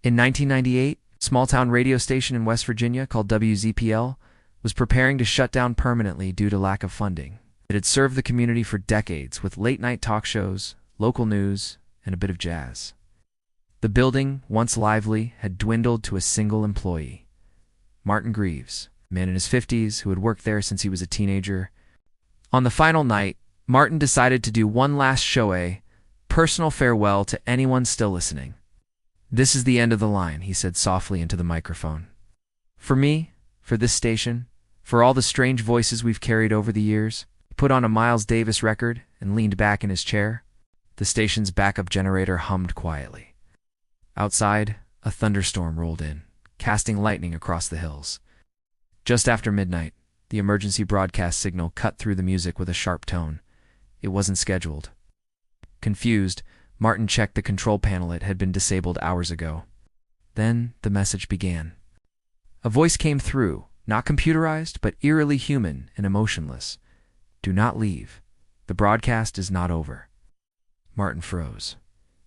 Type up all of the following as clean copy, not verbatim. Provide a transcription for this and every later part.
In 1998, a small-town radio station in West Virginia called WZPL was preparing to shut down permanently due to lack of funding. It had served the community for decades with late-night talk shows, local news, and a bit of jazz. The building, once lively, had dwindled to a single employee, Martin Greaves, a man in his 50s who had worked there since he was a teenager. On the final night, Martin decided to do one last show, a personal farewell to anyone still listening. "This is the end of the line," he said softly into the microphone. "For me, for this station, for all the strange voices we've carried over the years." He put on a Miles Davis record and leaned back in his chair. The station's backup generator hummed quietly. Outside, a thunderstorm rolled in, casting lightning across the hills. Just after midnight, the emergency broadcast signal cut through the music with a sharp tone. It wasn't scheduled. Confused, Martin checked the control panel. It had been disabled hours ago. Then the message began. A voice came through, not computerized, but eerily human and emotionless. "Do not leave. The broadcast is not over." Martin froze.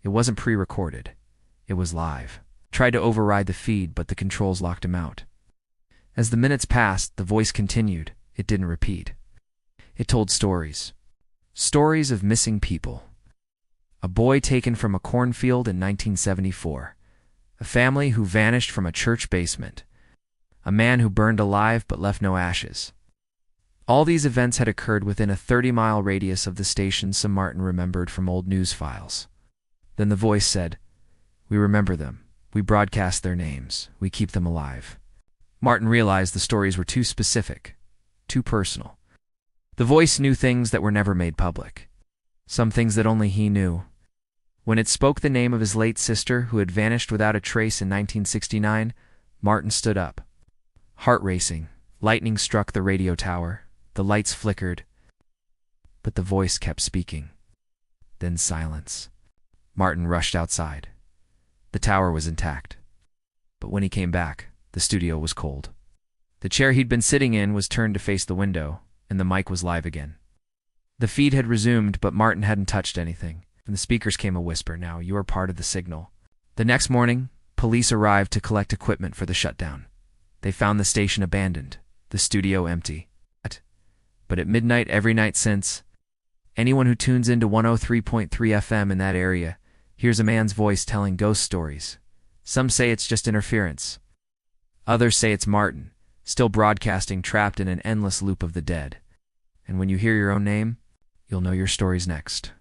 It wasn't pre-recorded. It was live. Tried to override the feed, but the controls locked him out. As the minutes passed, the voice continued. It didn't repeat. It told stories. Stories of missing people. A boy taken from a cornfield in 1974. A family who vanished from a church basement. A man who burned alive but left no ashes. All these events had occurred within a 30-mile radius of the station some Martin remembered from old news files. Then the voice said, "We remember them. We broadcast their names. We keep them alive." Martin realized the stories were too specific, too personal. The voice knew things that were never made public. Some things that only he knew. When it spoke the name of his late sister, who had vanished without a trace in 1969, Martin stood up. Heart racing, lightning struck the radio tower. The lights flickered. But the voice kept speaking. Then silence. Martin rushed outside. The tower was intact. But when he came back, the studio was cold. The chair he'd been sitting in was turned to face the window, and the mic was live again. The feed had resumed, but Martin hadn't touched anything. From the speakers came a whisper, "Now you are part of the signal." The next morning, police arrived to collect equipment for the shutdown. They found the station abandoned, the studio empty. But at midnight every night since, anyone who tunes into 103.3 FM in that area hears a man's voice telling ghost stories. Some say it's just interference. Others say it's Martin, still broadcasting, trapped in an endless loop of the dead. And when you hear your own name, you'll know your story's next.